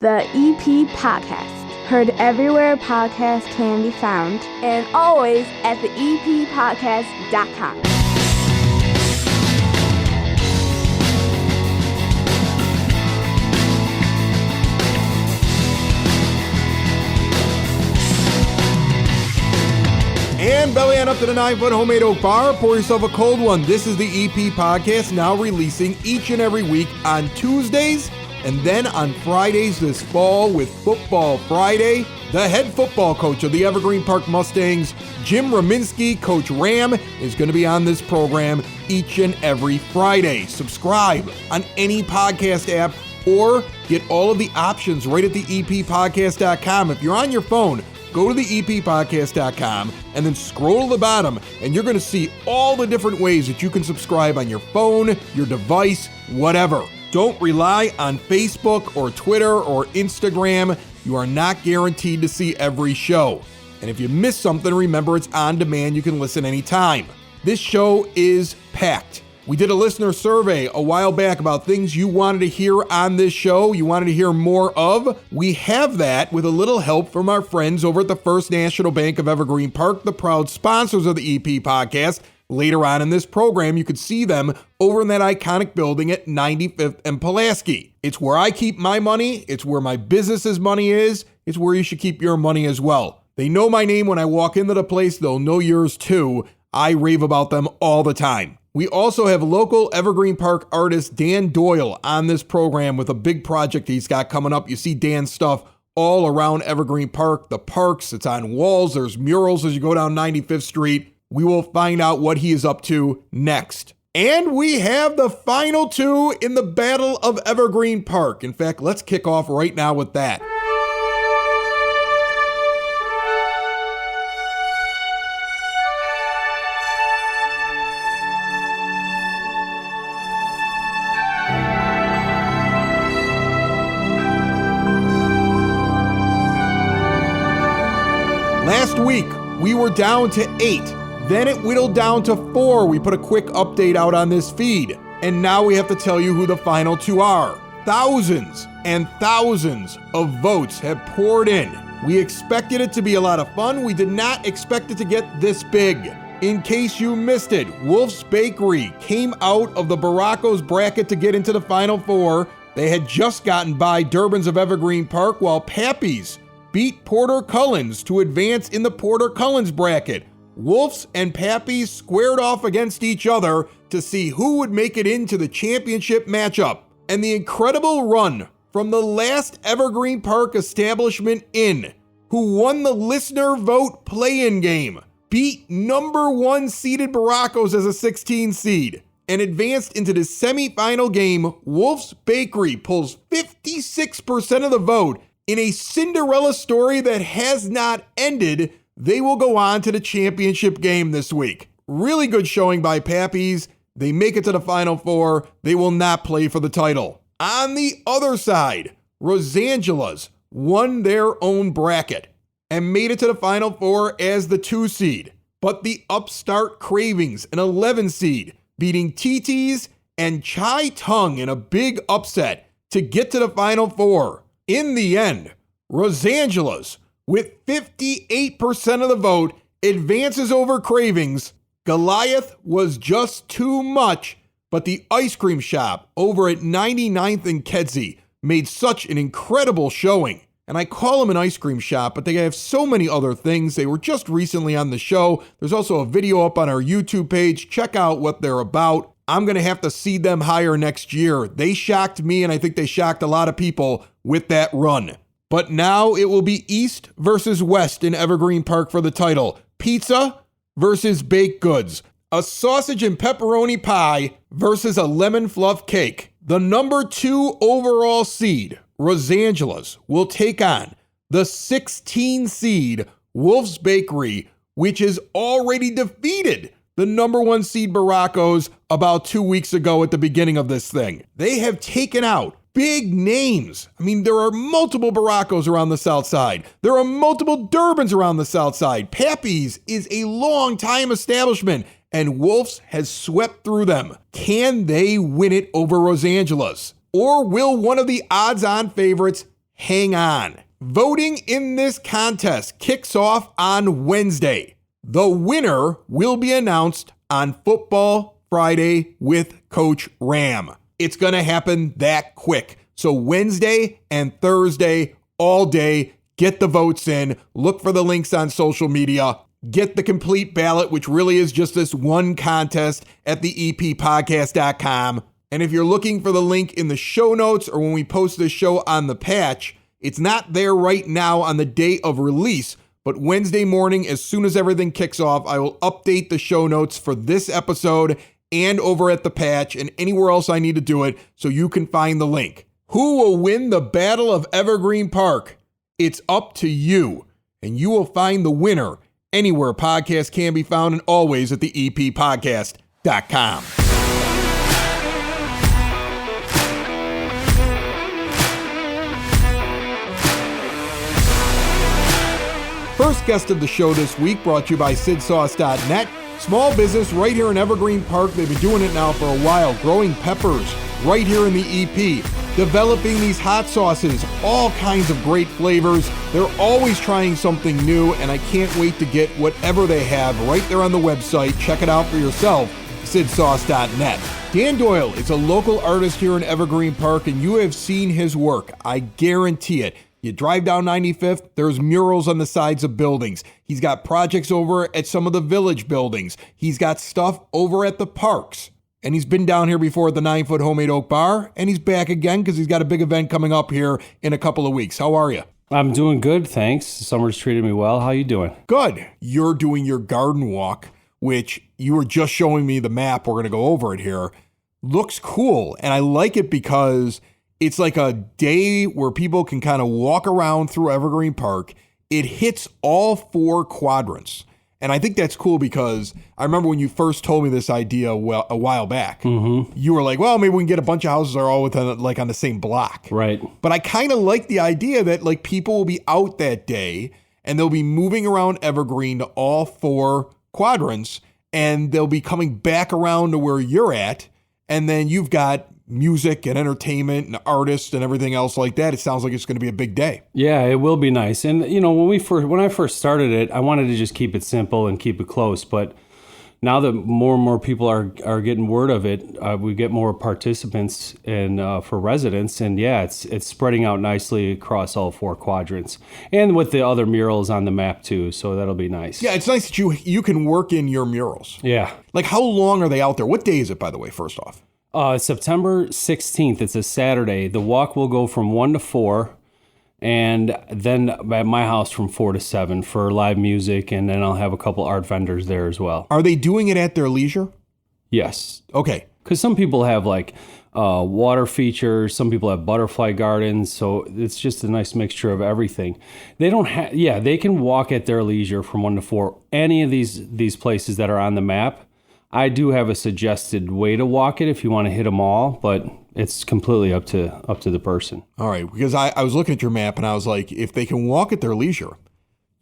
The EP Podcast. Heard everywhere podcasts can be found, and always at theeppodcast.com. And belly on up to the 9-foot homemade oak bar. Pour yourself a cold one. This is the EP Podcast, now releasing each and every week on Tuesdays and then on Fridays this fall with Football Friday. The head football coach of the Evergreen Park Mustangs, Jim Rominski, Coach Ram, is going to be on this program each and every Friday. Subscribe on any podcast app or get all of the options right at the eppodcast.com. If you're on your phone, go to the eppodcast.com and then scroll to the bottom, and you're going to see all the different ways that you can subscribe on your phone, your device, whatever. Don't rely on Facebook or Twitter or Instagram. You are not guaranteed to see every show. And if you miss something, remember it's on demand. You can listen anytime. This show is packed. We did a listener survey a while back about things you wanted to hear on this show, you wanted to hear more of. We have that with a little help from our friends over at the First National Bank of Evergreen Park, the proud sponsors of the EP Podcast. Later on in this program, you could see them over in that iconic building at 95th and Pulaski. It's where I keep my money. It's where my business's money is. It's where you should keep your money as well. They know my name when I walk into the place. They'll know yours too. I rave about them all the time. We also have local Evergreen Park artist Dan Doyle on this program with a big project he's got coming up. You see Dan's stuff all around Evergreen Park, the parks. It's on walls. There's murals as you go down 95th Street. We will find out what he is up to next. And we have the final two in the Battle of Evergreen Park. In fact, let's kick off right now with that. Last week, we were down to 8. Then it whittled down to 4. We put a quick update out on this feed. And now we have to tell you who the final two are. Thousands and thousands of votes have poured in. We expected it to be a lot of fun. We did not expect it to get this big. In case you missed it, Wolf's Bakery came out of the Baracos bracket to get into the final 4. They had just gotten by Durbin's of Evergreen Park, while Pappy's beat Porter Cullens to advance in the Porter Cullens bracket. Wolf's and Pappy's squared off against each other to see who would make it into the championship matchup. And the incredible run from the last Evergreen Park establishment in, who won the listener vote play-in game, beat number 1 seeded Baracos as a 16 seed, and advanced into the semifinal game. Wolf's Bakery pulls 56% of the vote in a Cinderella story that has not ended. They will go on to the championship game this week. Really good showing by Pappy's. They make it to the final 4. They will not play for the title. On the other side, Rosangela's won their own bracket and made it to the final 4 as the 2 seed. But the upstart Cravings, an 11 seed, beating TT's and Chai Tung in a big upset to get to the final 4. In the end, Rosangela's, with 58% of the vote, advances over Cravings. Goliath was just too much, but the ice cream shop over at 99th and Kedzie made such an incredible showing. And I call them an ice cream shop, but they have so many other things. They were just recently on the show. There's also a video up on our YouTube page. Check out what they're about. I'm going to have to seed them higher next year. They shocked me, and I think they shocked a lot of people with that run. But now it will be East versus West in Evergreen Park for the title. Pizza versus baked goods. A sausage and pepperoni pie versus a lemon fluff cake. The number 2 overall seed, Rosangela's, will take on the 16 seed Wolf's Bakery, which has already defeated the number 1 seed Baracos about 2 weeks ago at the beginning of this thing. They have taken out big names. I mean, there are multiple Baracos around the South Side. There are multiple Durbins around the South Side. Pappy's is a long-time establishment, and Wolf's has swept through them. Can they win it over Rosangela's? Or will one of the odds-on favorites hang on. Voting in this contest kicks off on Wednesday. The winner will be announced on Football Friday with Coach Ram. It's going to happen that quick. So Wednesday and Thursday, all day, get the votes in. Look for the links on social media. Get the complete ballot, which really is just this one contest at theeppodcast.com. And if you're looking for the link in the show notes or when we post this show on the patch, it's not there right now on the day of release, but Wednesday morning, as soon as everything kicks off, I will update the show notes for this episode and over at the patch and anywhere else I need to do it so you can find the link. Who will win the Battle of Evergreen Park? It's up to you, and you will find the winner anywhere podcasts can be found and always at theeppodcast.com. First guest of the show this week brought to you by SidSauce.net. Small business right here in Evergreen Park. They've been doing it now for a while, growing peppers right here in the EP, developing these hot sauces, all kinds of great flavors. They're always trying something new, and I can't wait to get whatever they have right there on the website. Check it out for yourself, SidSauce.net. Dan Doyle is a local artist here in Evergreen Park, and you have seen his work. I guarantee it. You drive down 95th, there's murals on the sides of buildings. He's got projects over at some of the village buildings. He's got stuff over at the parks. And he's been down here before at the 9-Foot Homemade Oak Bar, and he's back again because he's got a big event coming up here in a couple of weeks. How are you? I'm doing good, thanks. Summer's treated me well. How you doing? Good. You're doing your garden walk, which you were just showing me the map. We're going to go over it here. Looks cool, and I like it because it's like a day where people can kind of walk around through Evergreen Park. It hits all 4 quadrants. And I think that's cool because I remember when you first told me this idea a while back, you were like, well, maybe we can get a bunch of houses that are all within, like on the same block. Right. But I kind of like the idea that like people will be out that day and they'll be moving around Evergreen to all 4 quadrants and they'll be coming back around to where you're at. And then you've got music and entertainment and artists and everything else like that. It sounds like it's going to be a big day. Yeah, it will be nice. And you know, when I first started it, I wanted to just keep it simple and keep it close. But now that more and more people are getting word of it, we get more participants and for residents. And yeah, it's spreading out nicely across all 4 quadrants, and with the other murals on the map too. So that'll be nice. Yeah, it's nice that you can work in your murals. Yeah. Like, how long are they out there? What day is it, by the way? First off. September 16th. It's a Saturday. The walk will go from 1 to 4, and then at my house from 4 to 7 for live music, and then I'll have a couple art vendors there as well. Are they doing it at their leisure? Yes. Okay. Because some people have like water features, some people have butterfly gardens, so it's just a nice mixture of everything. They don't have, they can walk at their leisure from 1 to 4. Any of these places that are on the map. I do have a suggested way to walk it if you want to hit them all, but it's completely up to the person. All right, because I was looking at your map and I was like, if they can walk at their leisure,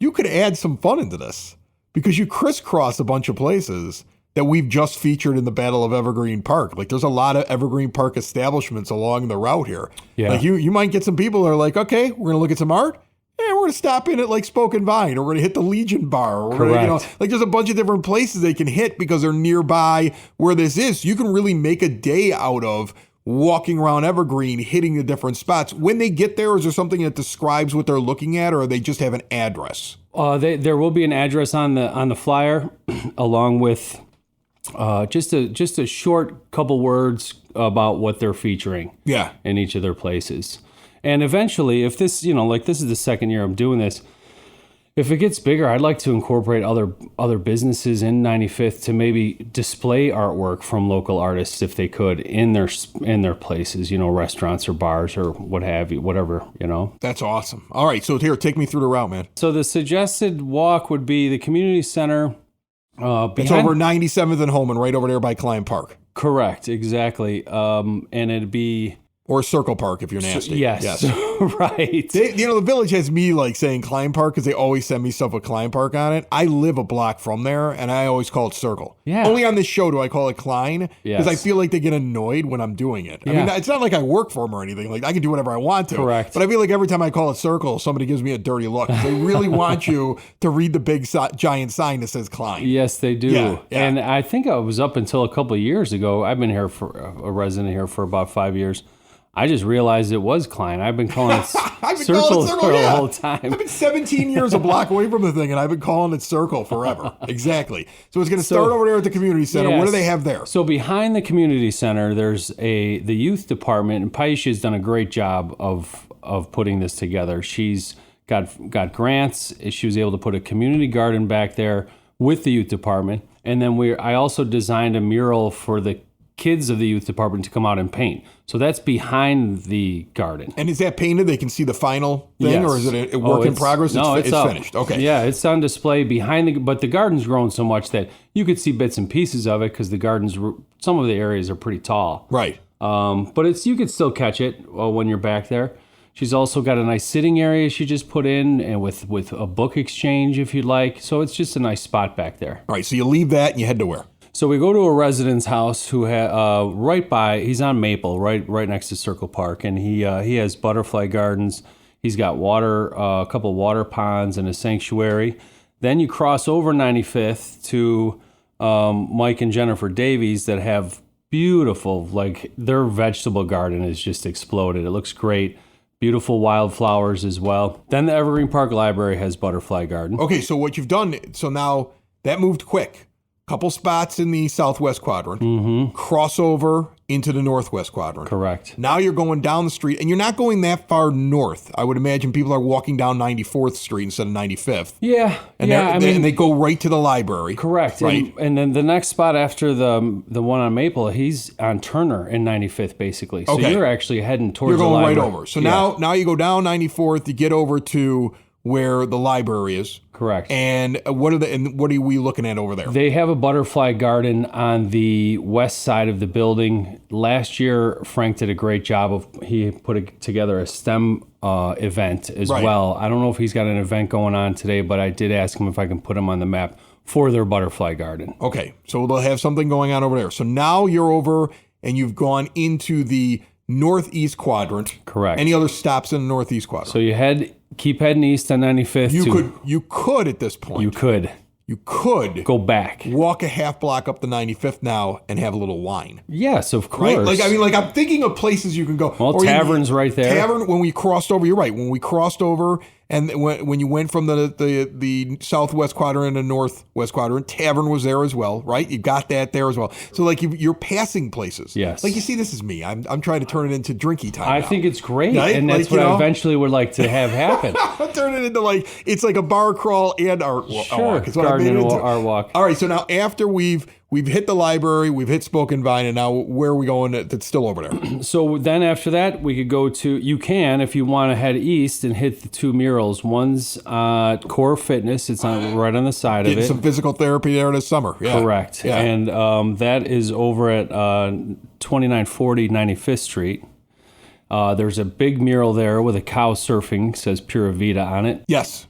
you could add some fun into this because you crisscross a bunch of places that we've just featured in the Battle of Evergreen Park. Like, there's a lot of Evergreen Park establishments along the route here. Yeah. Like, you might get some people that are like, okay, we're going to look at some art. Yeah, we're going to stop in at like Spoken Vine, or we're going to hit the Legion Bar. Or Correct. Like there's a bunch of different places they can hit because they're nearby where this is. So you can really make a day out of walking around Evergreen, hitting the different spots. When they get there, is there something that describes what they're looking at, or they just have an address? There will be an address on the flyer, along with just a short couple words about what they're featuring. Yeah. In each of their places. And eventually, if this, this is the second year I'm doing this, if it gets bigger, I'd like to incorporate other businesses in 95th to maybe display artwork from local artists if they could in their places, restaurants or bars or what have you, whatever, That's awesome. All right, so here, take me through the route, man. So the suggested walk would be the community center. It's over 97th and Holman, right over there by Klein Park. Correct, exactly. And it'd be Or Circle Park if you're nasty. Yes. Right. The village has me like saying Klein Park because they always send me stuff with Klein Park on it. I live a block from there, and I always call it Circle. Yeah. Only on this show do I call it Klein because I feel like they get annoyed when I'm doing it. I mean, it's not like I work for them or anything. Like I can do whatever I want to. Correct. But I feel like every time I call it Circle, somebody gives me a dirty look. They really want you to read the big giant sign that says Klein. Yes, they do. Yeah. And I think I was up until a couple of years ago. I've been here for a resident here for about 5 years. I just realized it was Klein. I've been calling it Circle for the whole time. I've been 17 years a block away from the thing, and I've been calling it Circle forever. Exactly. So it's going to start over there at the community center. Yes. What do they have there? So behind the community center, there's the youth department, and Paisha has done a great job of putting this together. She's got grants. She was able to put a community garden back there with the youth department, and then I also designed a mural for the kids of the youth department to come out and paint. So that's behind the garden. And is that painted? They can see the final thing, or is it a work in progress? No, it's finished. Okay. Yeah, it's on display behind but the garden's grown so much that you could see bits and pieces of it because the garden's, some of the areas are pretty tall. Right. But you could still catch it when you're back there. She's also got a nice sitting area she just put in, and with a book exchange if you'd like. So it's just a nice spot back there. All right, so you leave that and you head to where? So we go to a resident's house who right by, he's on Maple, right next to Circle Park, and he has butterfly gardens. He's got a couple water ponds and a sanctuary. Then you cross over 95th to Mike and Jennifer Davies that have beautiful, like their vegetable garden is just exploded. It looks great. Beautiful wildflowers as well. Then the Evergreen Park Library has butterfly garden. Okay, so what you've done, so now that moved quick. Couple spots in the southwest quadrant, crossover into the northwest quadrant. Correct. Now you're going down the street, and you're not going that far north. I would imagine people are walking down 94th Street instead of 95th. Yeah, and they go right to the library. Correct. Right. And then the next spot after the one on Maple, he's on Turner in 95th, basically. So you're actually heading towards the library. You're going right over. So now you go down 94th, you get over to where the library is. Correct. And what are we looking at over there? They have a butterfly garden on the west side of the building. Last year, Frank did a great job he put together a STEM event as well. I don't know if he's got an event going on today, but I did ask him if I can put him on the map for their butterfly garden. Okay, so they'll have something going on over there. So now you're over and you've gone into the northeast quadrant. Correct. Any other stops in the northeast quadrant? So you keep heading east on 95th. You could at this point. You could go back, walk a half block up the 95th now, and have a little wine. Yes, of course. Right? I'm thinking of places you can go. Well, Tavern's right there. Tavern. When we crossed over, you're right. When we crossed over, and when you went from the southwest quadrant to northwest quadrant, Tavern was there as well, right? You got that there as well. So you're passing places. Yes. You see, this is me. I'm trying to turn it into drinky time. I think it's great, right? And that's what I eventually would like to have happen. Turn it into it's like a bar crawl and art walk. Sure, garden and art walk. All right, so now after we've hit the library, we've hit Spoken Vine, and now where are we going that's still over there? So then after that, we could go to, you can, if you want to head east and hit the two murals. One's Core Fitness. It's right on the side of it. Some physical therapy there this summer. Yeah. Correct. Yeah. And that is over at 2940 95th Street. There's a big mural there with a cow surfing, says Pura Vida on it. Yes.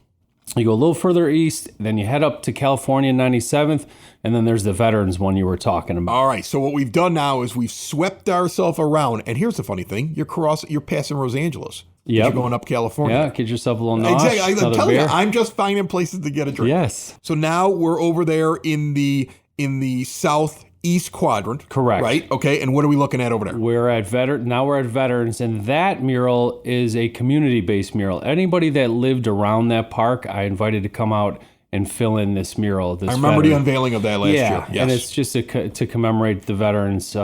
You go a little further east, then you head up to California 97th, and then there's the Veterans one you were talking about. All right, so what we've done now is we've swept ourselves around, and here's the funny thing: you're passing Los Angeles. Yep. You're going up California. Yeah, get yourself a little nosh. Exactly. I'm telling you, I'm just finding places to get a drink. Yes. So now we're over there in the southeast quadrant. Correct. Right? Okay, and what are we looking at over there? We're at Veterans, and that mural is a community-based mural. Anybody that lived around that park, I invited to come out and fill in this mural. I remember the unveiling of that last year. Yes. And it's just to commemorate the veterans who,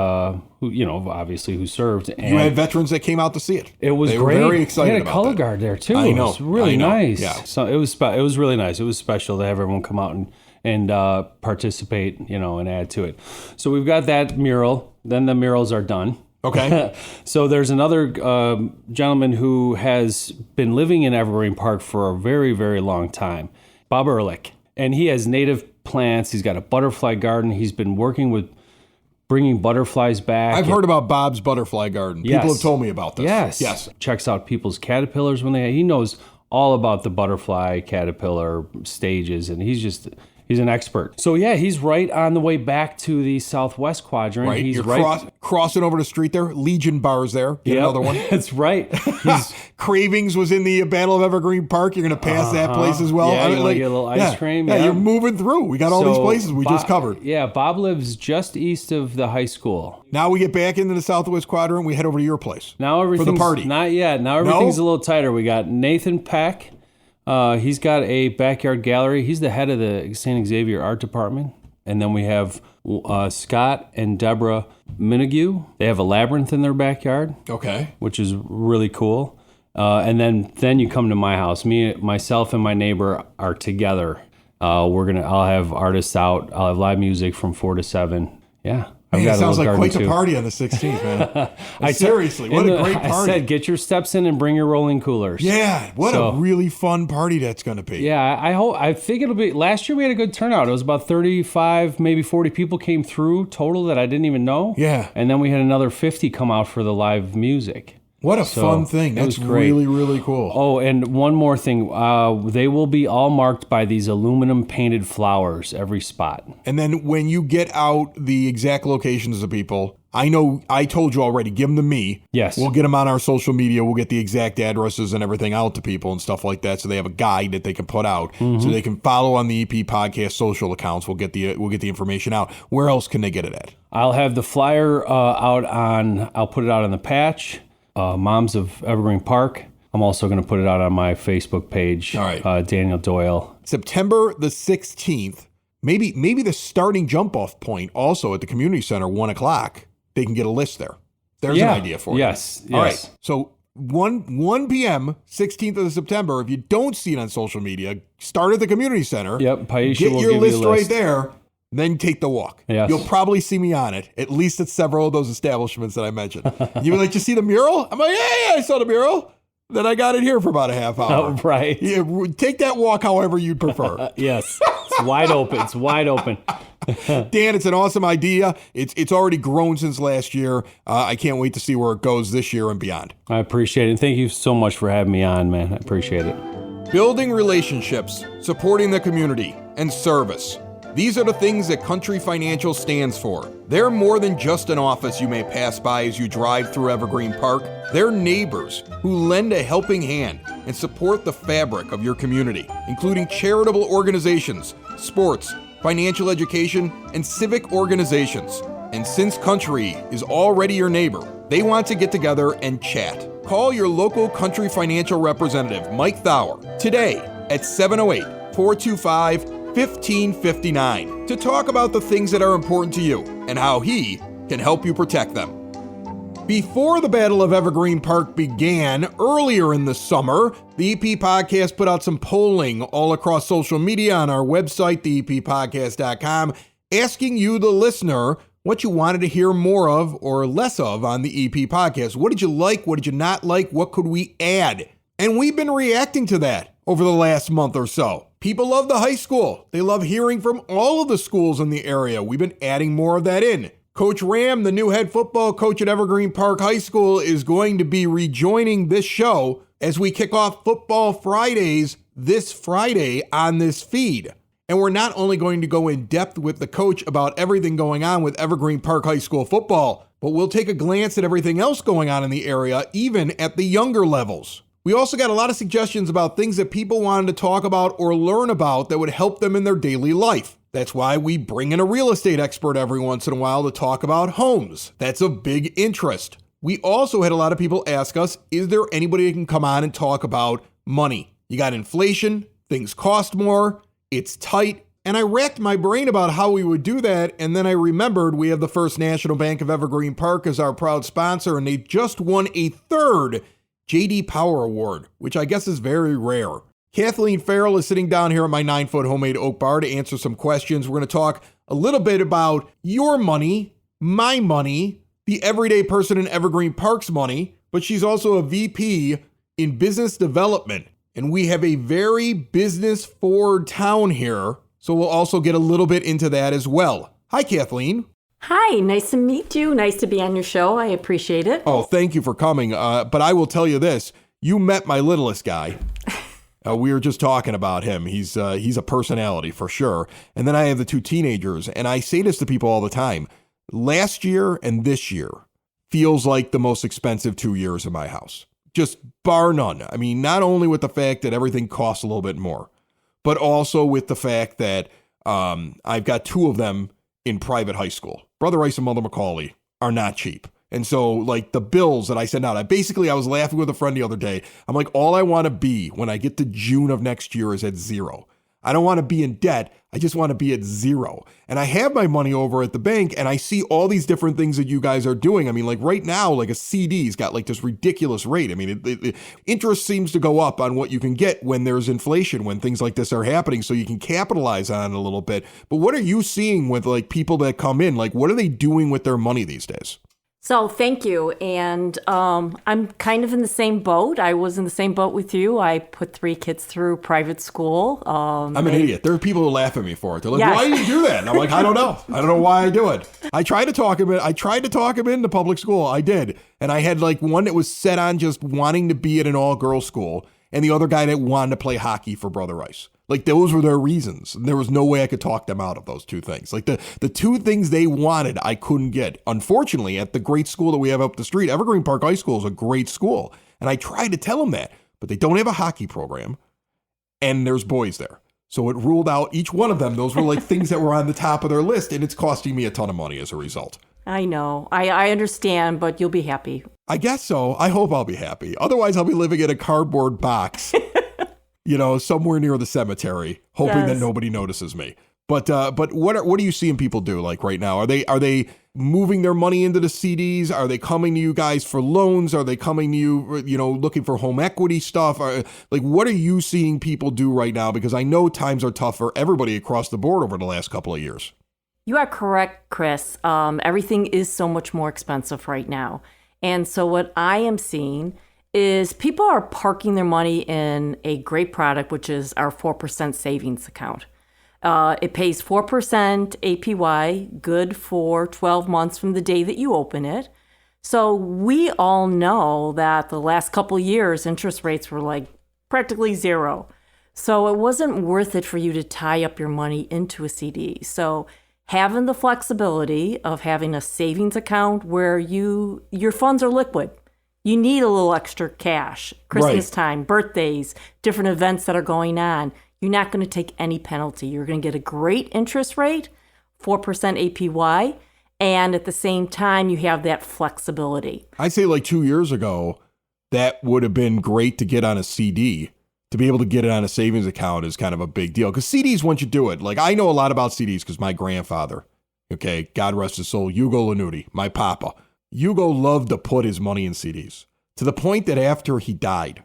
obviously who served. And you had veterans that came out to see it. It was they great. Were very excited. They had a about color that. guard there too. I know. It was really nice. Yeah. So it was really nice. It was special to have everyone come out and participate, and add to it. So we've got that mural. Then the murals are done. Okay. So there's another gentleman who has been living in Evergreen Park for a very, very long time, Bob Ehrlich. And he has native plants. He's got a butterfly garden. He's been working with bringing butterflies back. I've heard about Bob's Butterfly Garden. Yes. People have told me about this. Yes. Checks out people's caterpillars he knows all about the butterfly caterpillar stages, and he's an expert. So yeah, he's right on the way back to the southwest quadrant. Right. He's You're crossing over the street there. Legion Bar's there. Get another one. That's right. Cravings was in the Battle of Evergreen Park. You're going to pass that place as well. Yeah, you want to get a little ice cream. Yeah, you're moving through. We got all these places we just covered. Yeah, Bob lives just east of the high school. Now we get back into the southwest quadrant. We head over to your place. Now everything's for the party. Not yet. Now everything's a little tighter. We got Nathan Peck. He's got a backyard gallery. He's the head of the St. Xavier Art Department. And then we have Scott and Deborah Minigue. They have a labyrinth in their backyard. Okay. Which is really cool. And then you come to my house. Myself and my neighbor are together. I'll have artists out. I'll have live music from 4 to 7. Yeah. It sounds like quite the party on the 16th, man. Seriously, what a great party. I said, get your steps in and bring your rolling coolers. Yeah, what a really fun party that's going to be. Yeah, I think it'll be. Last year we had a good turnout. It was about 35, maybe 40 people came through total that I didn't even know. Yeah. And then we had another 50 come out for the live music. What a fun thing. That's really, really cool. Oh, and one more thing. They will be all marked by these aluminum painted flowers, every spot. And then when you get out the exact locations of people, I know I told you already, give them to me. Yes. We'll get them on our social media. We'll get the exact addresses and everything out to people and stuff like that, so they have a guide that they can put out, so they can follow on the EP Podcast social accounts. We'll get the information out. Where else can they get it at? I'll have the flyer I'll put it out on the patch. Moms of Evergreen Park. I'm also going to put it out on my Facebook page. All right. Daniel Doyle. September the 16th. Maybe the starting jump off point also at the community center, 1:00. They can get a list there. There's an idea for you. Yes. All right. So 1 p.m., 16th of September. If you don't see it on social media, start at the community center. Yep. Paisha get will your give list you a right there. Then take the walk. Yes. You'll probably see me on it, at least at several of those establishments that I mentioned. You're like, you see the mural? I'm like, yeah, I saw the mural. Then I got it here for about a half hour. Oh, right. Yeah, take that walk however you'd prefer. Yes. It's wide open. It's wide open. Dan, it's an awesome idea. It's already grown since last year. I can't wait to see where it goes this year and beyond. I appreciate it. Thank you so much for having me on, man. I appreciate it. Building relationships, supporting the community, and service. These are the things that Country Financial stands for. They're more than just an office you may pass by as you drive through Evergreen Park. They're neighbors who lend a helping hand and support the fabric of your community, including charitable organizations, sports, financial education, and civic organizations. And since Country is already your neighbor, they want to get together and chat. Call your local Country Financial representative, Mike Thauer, today at 708-425-1559 to talk about the things that are important to you and how he can help you protect them. Before the Battle of Evergreen Park began earlier in the summer, the EP Podcast put out some polling all across social media on our website, theeppodcast.com, asking you, the listener, what you wanted to hear more of or less of on the EP Podcast. What did you like? What did you not like? What could we add? And we've been reacting to that over the last month or so. People love the high school. They love hearing from all of the schools in the area. We've been adding more of that in. Coach Ram, the new head football coach at Evergreen Park High School, is going to be rejoining this show as we kick off Football Fridays this Friday on this feed. And we're not only going to go in depth with the coach about everything going on with Evergreen Park High School football, but we'll take a glance at everything else going on in the area, even at the younger levels. We also got a lot of suggestions about things that people wanted to talk about or learn about that would help them in their daily life. That's why we bring in a real estate expert every once in a while to talk about homes. That's of big interest. We also had a lot of people ask us, is there anybody that can come on and talk about money? You got inflation, things cost more, it's tight, and I racked my brain about how we would do that, and then I remembered we have the First National Bank of Evergreen Park as our proud sponsor, and they just won a third J.D. Power Award, which I guess is very rare. Kathleen Farrell is sitting down here at my 9-foot homemade oak bar to answer some questions. We're going to talk a little bit about your money, my money, the everyday person in Evergreen Park's money, but she's also a VP in business development. And we have a very business-forward town here, so we'll also get a little bit into that as well. Hi, Kathleen. Hi, nice to meet you. Nice to be on your show. I appreciate it. Oh, thank you for coming. But I will tell you this. You met my littlest guy. We were just talking about him. He's a personality for sure. And then I have the two teenagers. And I say this to people all the time. Last year and this year feels like the most expensive 2 years in my house. Just bar none. I mean, not only with the fact that everything costs a little bit more, but also with the fact that I've got two of them in private high school. Brother Rice and Mother Macaulay are not cheap. And so like the bills that I send out, I was laughing with a friend the other day. I'm like, all I want to be when I get to June of next year is at zero. I don't want to be in debt. I just want to be at zero. And I have my money over at the bank and I see all these different things that you guys are doing. I mean, like right now, like a CD's got like this ridiculous rate. I mean, interest seems to go up on what you can get when there's inflation, when things like this are happening. So you can capitalize on it a little bit. But what are you seeing with like people that come in? Like, what are they doing with their money these days? So thank you. And I'm kind of in the same boat. I was in the same boat with you. I put 3 kids through private school. I'm an idiot. There are people who laugh at me for it. They're like, Yes. why do you do that? And I'm like, I don't know. I don't know why I do it. I tried to talk him into public school. I did. And I had like one that was set on just wanting to be at an all-girls school and the other guy that wanted to play hockey for Brother Rice. Like those were their reasons. And there was no way I could talk them out of those two things. Like the two things they wanted, I couldn't get. Unfortunately, at the great school that we have up the street, Evergreen Park High School is a great school. And I tried to tell them that, but they don't have a hockey program and there's boys there. So it ruled out each one of them. Those were like things that were on the top of their list. And it's costing me a ton of money as a result. I know. I understand, but you'll be happy. I guess so. I hope I'll be happy. Otherwise, I'll be living in a cardboard box. Somewhere near the cemetery, hoping that nobody notices me. But what are you seeing people do like right now? Are they moving their money into the CDs? Are they coming to you guys for loans? Are they coming to you, looking for home equity stuff? What are you seeing people do right now? Because I know times are tough for everybody across the board over the last couple of years. You are correct, Chris. Everything is so much more expensive right now. And so what I am seeing is people are parking their money in a great product, which is our 4% savings account. It pays 4% APY, good for 12 months from the day that you open it. So we all know that the last couple of years, interest rates were like practically zero. So it wasn't worth it for you to tie up your money into a CD. So having the flexibility of having a savings account where your funds are liquid. You need a little extra cash, Christmas time, birthdays, different events that are going on. You're not going to take any penalty. You're going to get a great interest rate, 4% APY, and at the same time, you have that flexibility. I'd say like 2 years ago, that would have been great to get on a CD. To be able to get it on a savings account is kind of a big deal. Because CDs, once you do it, like I know a lot about CDs because my grandfather, okay, God rest his soul, Hugo Lanuti, my papa, Hugo loved to put his money in CDs to the point that after he died,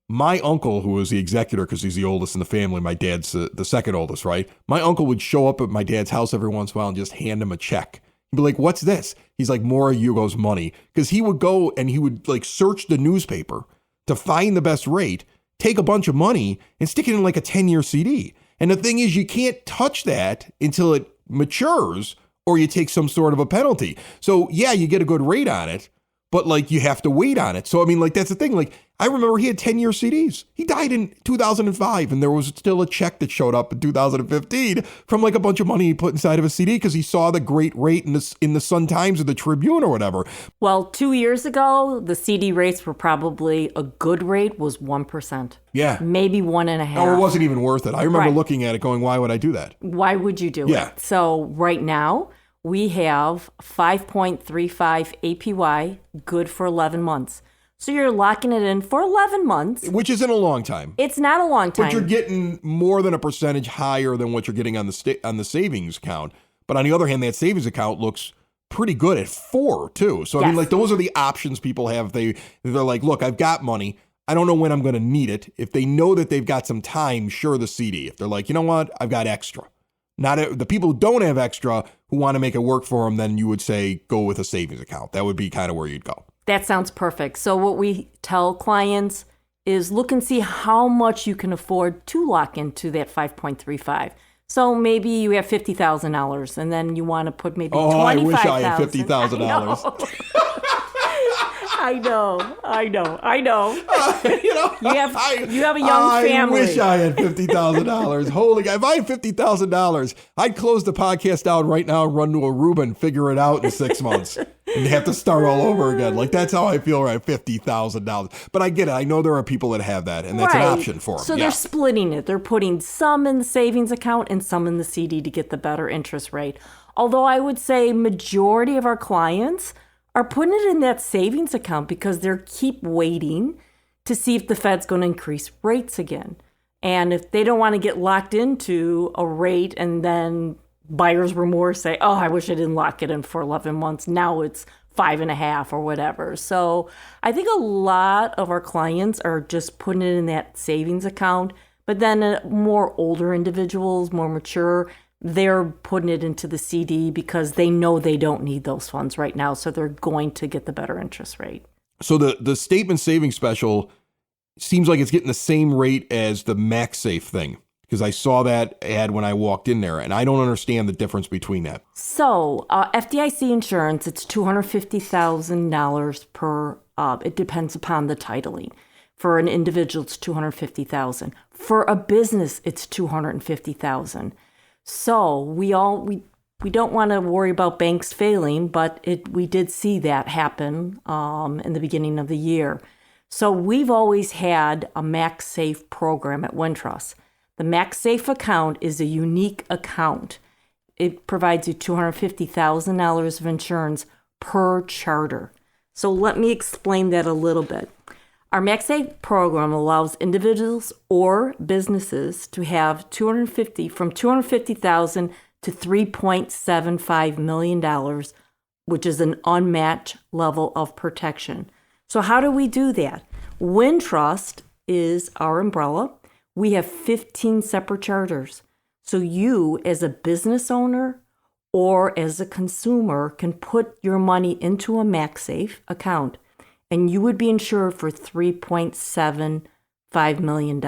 my uncle, who was the executor because he's the oldest in the family, my dad's the second oldest, right? My uncle would show up at my dad's house every once in a while and just hand him a check. He'd be like, what's this? He's like, more of Hugo's money. Because he would go and he would like search the newspaper to find the best rate, take a bunch of money and stick it in like a 10-year CD. And the thing is, you can't touch that until it matures or you take some sort of a penalty. So yeah, you get a good rate on it, but like you have to wait on it. So I mean, like that's the thing. Like I remember he had 10-year CDs. He died in 2005 and there was still a check that showed up in 2015 from like a bunch of money he put inside of a CD because he saw the great rate in the Sun Times or the Tribune or whatever. Well, 2 years ago, the CD rates were probably a good rate was 1%. Yeah. Maybe 1.5%. Oh, it wasn't even worth it. I remember looking at it going, why would I do that? Why would you do it? So right now, we have 5.35 APY, good for 11 months. So you're locking it in for 11 months. Which isn't a long time. It's not a long time. But you're getting more than a percentage higher than what you're getting on the savings account. But on the other hand, that savings account looks pretty good at 4 too. So I mean, like those are the options people have. They're like, look, I've got money. I don't know when I'm going to need it. If they know that they've got some time, sure, the CD. If they're like, you know what, I've got extra. Not the people who don't have extra who want to make it work for them, then you would say go with a savings account. That would be kind of where you'd go. That sounds perfect. So what we tell clients is look and see how much you can afford to lock into that 5.35. So maybe you have $50,000 and then you want to put maybe Oh, $25,000. I wish I had $50,000. I know. You have a young I family. wish I had $50,000. Holy God. If I had $50,000, I'd close the podcast down right now, run to Aruba and figure it out in 6 months and have to start all over again. Like, that's how I feel right, $50,000. But I get it. I know there are people that have that, and that's an option for them. So they're splitting it. They're putting some in the savings account and some in the CD to get the better interest rate. Although I would say majority of our clients are putting it in that savings account because they're keep waiting to see if the Fed's going to increase rates again. And if they don't want to get locked into a rate and then buyer's remorse, say, oh, I wish I didn't lock it in for 11 months. Now it's 5.5 or whatever. So I think a lot of our clients are just putting it in that savings account. But then more older individuals, more mature, they're putting it into the CD because they know they don't need those funds right now. So they're going to get the better interest rate. So the statement savings special seems like it's getting the same rate as the MaxSafe thing, because I saw that ad when I walked in there, and I don't understand the difference between that. So FDIC insurance, it's $250,000 per, it depends upon the titling. For an individual, it's $250,000. For a business, it's $250,000. So we don't want to worry about banks failing, but we did see that happen in the beginning of the year. So we've always had a MaxSafe program at Wintrust. The MaxSafe account is a unique account. It provides you $250,000 of insurance per charter. So let me explain that a little bit. Our MaxSafe program allows individuals or businesses to have from $250,000 to $3.75 million, which is an unmatched level of protection. So how do we do that? Wintrust is our umbrella. We have 15 separate charters. So you, as a business owner or as a consumer, can put your money into a MaxSafe account, and you would be insured for $3.75 million.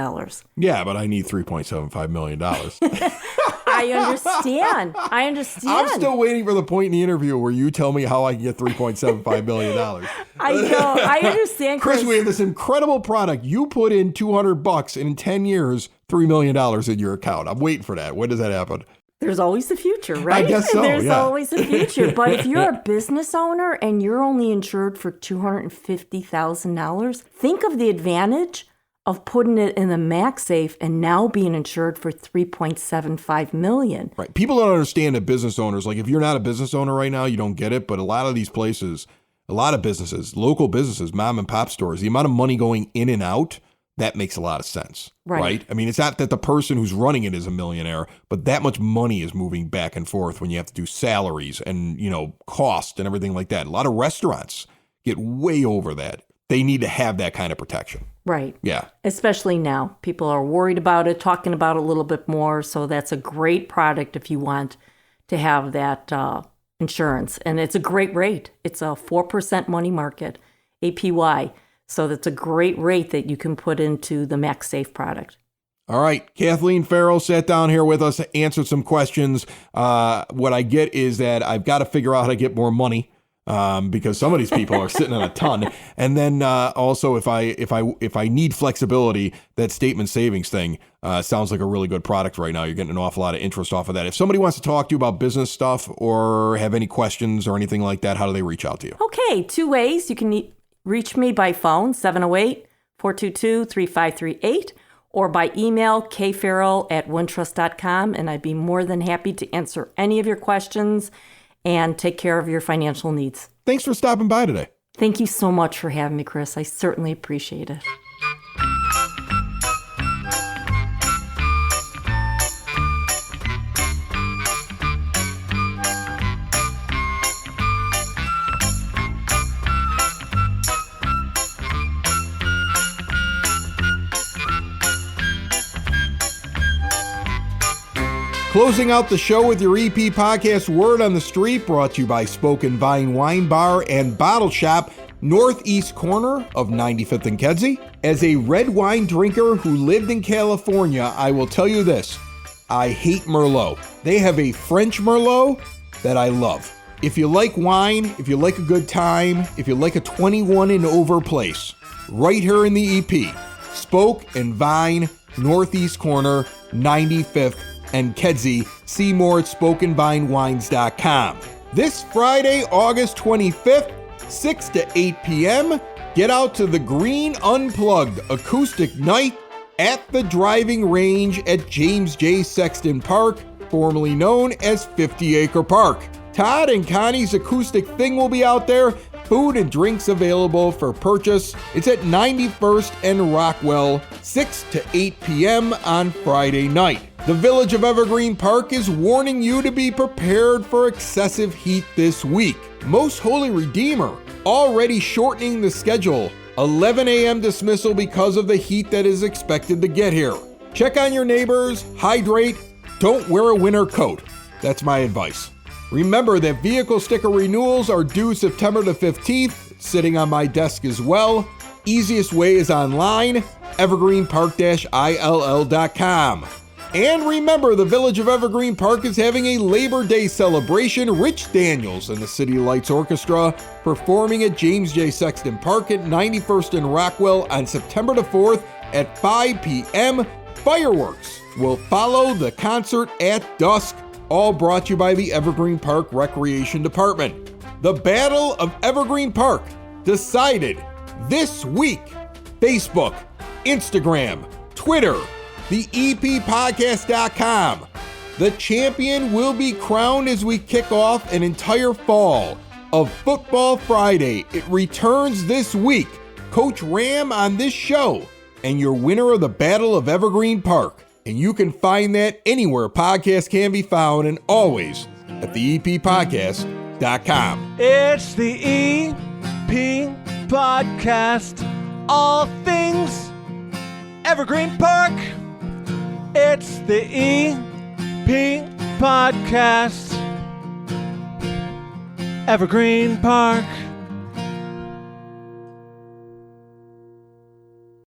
Yeah, but I need $3.75 million. I understand. I'm still waiting for the point in the interview where you tell me how I can get $3.75 million. I know. I understand, Chris, we have this incredible product. You put in $200 and in 10 years, $3 million in your account. I'm waiting for that. When does that happen? There's always the future, right? I guess so, There's always the future. But if you're a business owner and you're only insured for $250,000, think of the advantage of putting it in the MaxSafe and now being insured for $3.75 million. Right. People don't understand that business owners, like if you're not a business owner right now, you don't get it. But a lot of these places, a lot of businesses, local businesses, mom and pop stores, the amount of money going in and out, that makes a lot of sense, right? I mean, it's not that the person who's running it is a millionaire, but that much money is moving back and forth when you have to do salaries and, cost and everything like that. A lot of restaurants get way over that. They need to have that kind of protection. Right. Yeah. Especially now. People are worried about it, talking about it a little bit more. So that's a great product if you want to have that insurance. And it's a great rate. It's a 4% money market, APY. So that's a great rate that you can put into the MaxSafe product. All right. Kathleen Farrell sat down here with us, answered some questions. What I get is that I've got to figure out how to get more money because some of these people are sitting on a ton. And then also if I need flexibility, that statement savings thing sounds like a really good product right now. You're getting an awful lot of interest off of that. If somebody wants to talk to you about business stuff or have any questions or anything like that, how do they reach out to you? Okay. 2 ways. You can reach me by phone, 708-422-3538, or by email, kfarrell@wintrust.com, and I'd be more than happy to answer any of your questions and take care of your financial needs. Thanks for stopping by today. Thank you so much for having me, Chris. I certainly appreciate it. Closing out the show with your EP podcast, Word on the Street, brought to you by Spoken Vine Wine Bar and Bottle Shop, northeast corner of 95th and Kedzie. As a red wine drinker who lived in California, I will tell you this. I hate Merlot. They have a French Merlot that I love. If you like wine, if you like a good time, if you like a 21 and over place, right here in the EP, Spoke and Vine, Northeast Corner, 95th and Kedzie. See more at spokeandvinewines.com. This Friday, August 25th, 6 to 8 p.m., get out to the Green Unplugged Acoustic Night at the driving range at James J. Sexton Park, formerly known as 50 Acre Park. Todd and Connie's Acoustic Thing will be out there. Food and drinks available for purchase. It's at 91st and Rockwell, 6 to 8 p.m. on Friday night. The Village of Evergreen Park is warning you to be prepared for excessive heat this week. Most Holy Redeemer already shortening the schedule. 11 a.m. dismissal because of the heat that is expected to get here. Check on your neighbors, hydrate, don't wear a winter coat. That's my advice. Remember that vehicle sticker renewals are due September the 15th, sitting on my desk as well. Easiest way is online, evergreenpark-ill.com. And remember, the Village of Evergreen Park is having a Labor Day celebration. Rich Daniels and the City Lights Orchestra performing at James J. Sexton Park at 91st and Rockwell on September the 4th at 5 p.m. Fireworks will follow the concert at dusk. All brought to you by the Evergreen Park Recreation Department. The Battle of Evergreen Park decided this week. Facebook, Instagram, Twitter, theeppodcast.com. The champion will be crowned as we kick off an entire fall of Football Friday. It returns this week. Coach Ram on this show and your winner of the Battle of Evergreen Park. And you can find that anywhere podcasts can be found and always at theeppodcast.com. It's the EP Podcast. All things Evergreen Park. It's the EP Podcast. Evergreen Park.